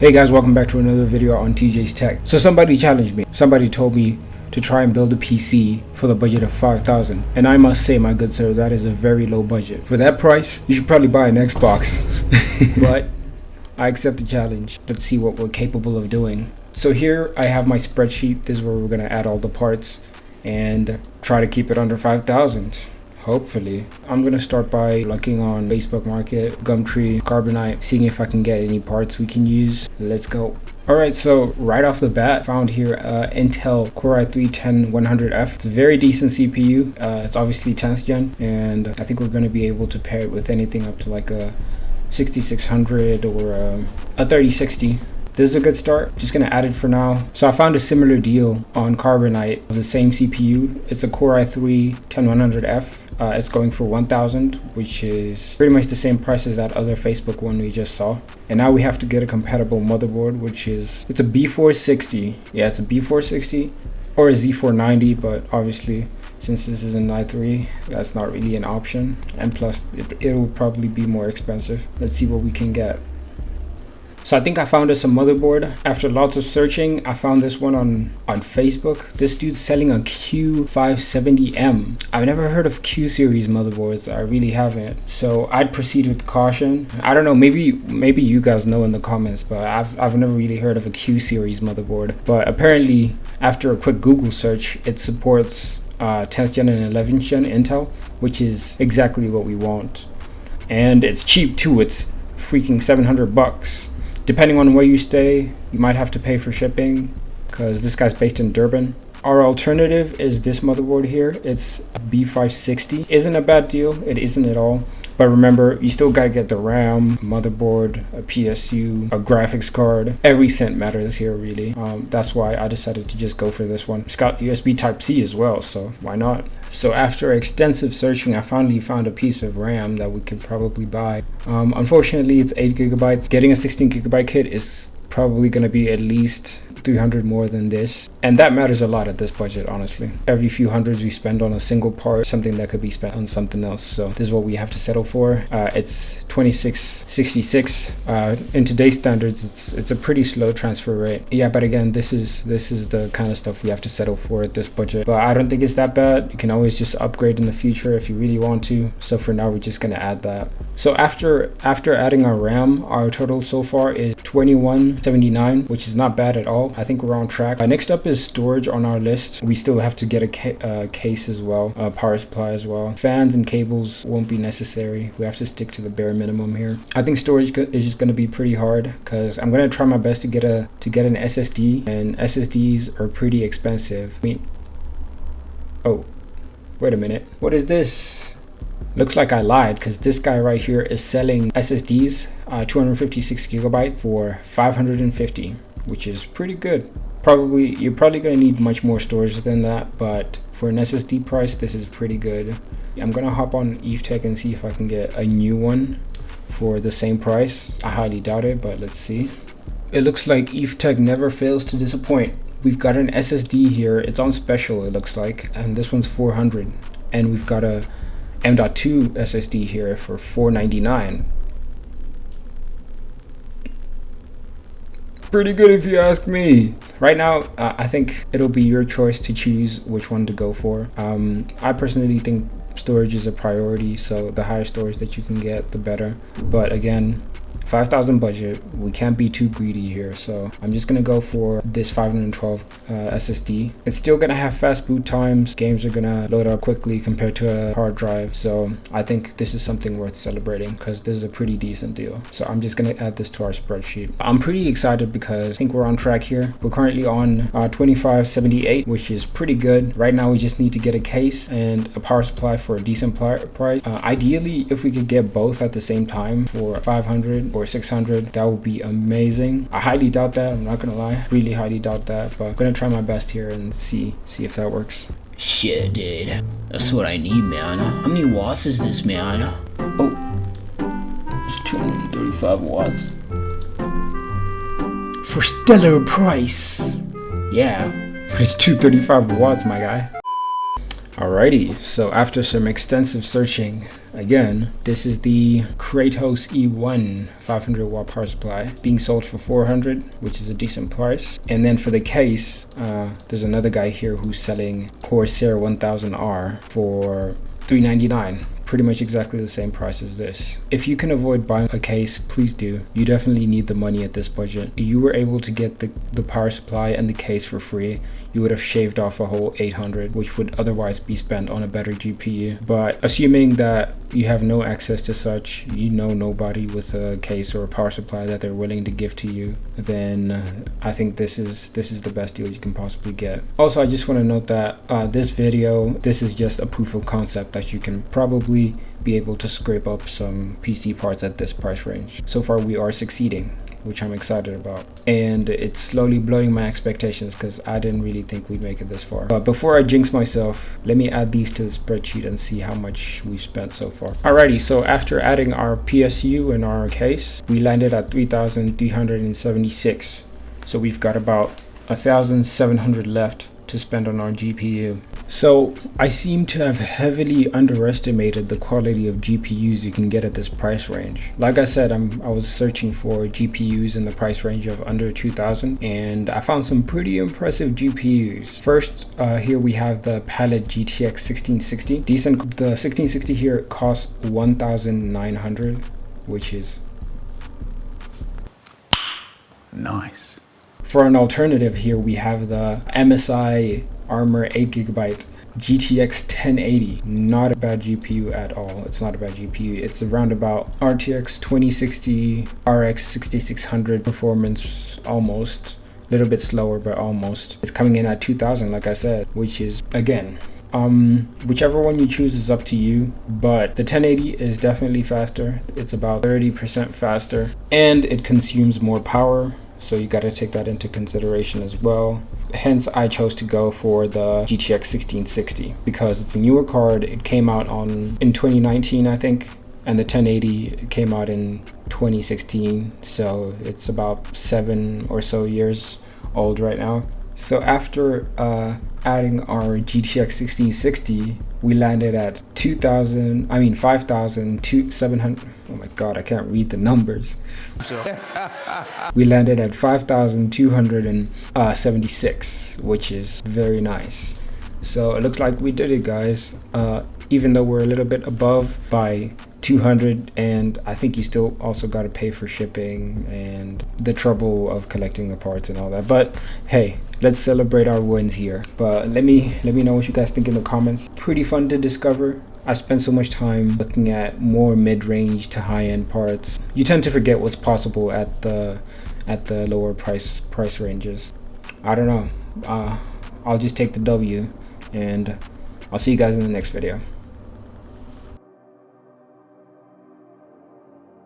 Hey guys, welcome back to another video on TJ's Tech. So somebody challenged me. Somebody told me to try and build a PC for the budget of $5,000. And I must say, my good sir, that is a very low budget. For that price, you should probably buy an Xbox. But I accept the challenge. Let's see what we're capable of doing. So here I have my spreadsheet. This is where we're gonna add all the parts and try to keep it under 5,000. Hopefully. I'm gonna start by looking on Facebook Market, Gumtree, Carbonite, seeing if I can get any parts we can use. Let's go. Alright, so right off the bat, found here Intel Core i3-10100F. It's a very decent CPU. It's obviously 10th gen, and I think we're gonna be able to pair it with anything up to like a 6600 or a 3060. This is a good start. Just gonna add it for now. So I found a similar deal on Carbonite of the same CPU. It's a Core i3-10100F. It's going for 1,000, which is pretty much the same price as that other Facebook one we just saw. And now we have to get a compatible motherboard, which is, it's a B460. Yeah, it's a B460 or a Z490, but obviously since this is an i3, that's not really an option. And plus it will probably be more expensive. Let's see what we can get. So I think I found us a motherboard. After lots of searching, I found this one on Facebook. This dude's selling a Q570M. I've never heard of Q series motherboards. I really haven't. So I'd proceed with caution. I don't know, maybe you guys know in the comments, but I've never really heard of a Q series motherboard. But apparently, after a quick Google search, it supports 10th gen and 11th gen Intel, which is exactly what we want. And it's cheap too. It's freaking 700 bucks. Depending on where you stay, you might have to pay for shipping because this guy's based in Durban. Our alternative is this motherboard here. It's a B560. Isn't a bad deal. It isn't at all. But remember, you still gotta get the RAM, motherboard, a PSU, a graphics card. Every cent matters here, really. That's why I decided to just go for this one. It's got USB Type-C as well, so why not? So after extensive searching, I finally found a piece of RAM that we can probably buy. Unfortunately, it's 8 gigabytes. Getting a 16 gigabyte kit is probably gonna be at least 300 more than this, and that matters a lot at this budget. Honestly, every few hundreds you spend on a single part, something that could be spent on something else. So this is what we have to settle for. It's 2666. In today's standards, it's a pretty slow transfer rate. Yeah, but again, this is the kind of stuff we have to settle for at this budget. But I don't think it's that bad. You can always just upgrade in the future if you really want to. So for now, we're just gonna add that. So after adding our RAM, our total so far is 2179, which is not bad at all. I think we're on track. Next up is storage on our list. We still have to get a case as well, power supply as well. Fans and cables won't be necessary. We have to stick to the bare minimum here. I think storage is just going to be pretty hard because I'm going to try my best to get an SSD, and SSDs are pretty expensive. I mean, oh, wait a minute. What is this? Looks like I lied because this guy right here is selling SSDs, 256 gigabytes for 550. Which is pretty good. You're probably gonna need much more storage than that, but for an SSD price, this is pretty good. I'm gonna hop on EveTech and see if I can get a new one for the same price. I highly doubt it, but let's see. It looks like EveTech never fails to disappoint. We've got an SSD here. It's on special, it looks like, and this one's 400. And we've got a M.2 SSD here for 499. Pretty good if you ask me. Right now, I think it'll be your choice to choose which one to go for. I personally think storage is a priority, so the higher storage that you can get, the better. But again, 5,000 budget, we can't be too greedy here, so I'm just gonna go for this 512 SSD. It's still gonna have fast boot times. Games are gonna load up quickly compared to a hard drive, so I think this is something worth celebrating because this is a pretty decent deal. So I'm just gonna add this to our spreadsheet. I'm pretty excited because I think we're on track here. We're currently on 2578, which is pretty good. Right now, we just need to get a case and a power supply for a decent price. Ideally, if we could get both at the same time for 500 or 600, that would be amazing. I highly doubt that. I'm not gonna lie, really highly doubt that, but I'm gonna try my best here and see if that works. Shit, dude, that's what I need, man. How many watts is this, man? Oh, it's 235 watts for stellar price. Yeah, it's 235 watts, my guy. Alrighty, so after some extensive searching, again, this is the Kratos E1 500 watt power supply being sold for 400, which is a decent price. And then for the case, there's another guy here who's selling Corsair 1000R for $399. Pretty much exactly the same price as this. If you can avoid buying a case, please do. You definitely need the money at this budget. If you were able to get the power supply and the case for free, you would have shaved off a whole 800, which would otherwise be spent on a better GPU. But assuming that you have no access to such, you know nobody with a case or a power supply that they're willing to give to you, then I think this is the best deal you can possibly get. Also, I just want to note that this is just a proof of concept that you can probably be able to scrape up some PC parts at this price range. So far we are succeeding, which I'm excited about, and it's slowly blowing my expectations because I didn't really think we'd make it this far. But before I jinx myself, let me add these to the spreadsheet and see how much we've spent so far. Alrighty, so after adding our PSU and our case, we landed at 3,376. So we've got about 1,700 left to spend on our GPU. So I seem to have heavily underestimated the quality of GPUs you can get at this price range. Like I said, I was searching for GPUs in the price range of under 2,000, and I found some pretty impressive GPUs. First, here we have the Palette GTX 1660. Decent. The 1660 here costs 1,900, which is nice. For an alternative here, we have the MSI Armor 8GB GTX 1080. Not a bad GPU at all. It's not a bad GPU. It's around about RTX 2060, RX 6600 performance, almost. A little bit slower, but almost. It's coming in at 2,000, like I said, which is, again, whichever one you choose is up to you, but the 1080 is definitely faster. It's about 30% faster, and it consumes more power. So you got to take that into consideration as well. Hence, I chose to go for the GTX 1660 because it's a newer card. It came out in 2019, I think, and the 1080 came out in 2016. So it's about 7 or so years old right now. So after adding our GTX 1660, we landed at 5,700. Oh my god, I can't read the numbers. We landed at 5,276, which is very nice. So it looks like we did it, guys. Even though we're a little bit above by 200, and I think you still also got to pay for shipping and the trouble of collecting the parts and all that. But hey, let's celebrate our wins here. But let me know what you guys think in the comments. Pretty fun to discover. I spent so much time looking at more mid-range to high-end parts. You tend to forget what's possible at the lower price ranges. I don't know. I'll just take the W, and I'll see you guys in the next video.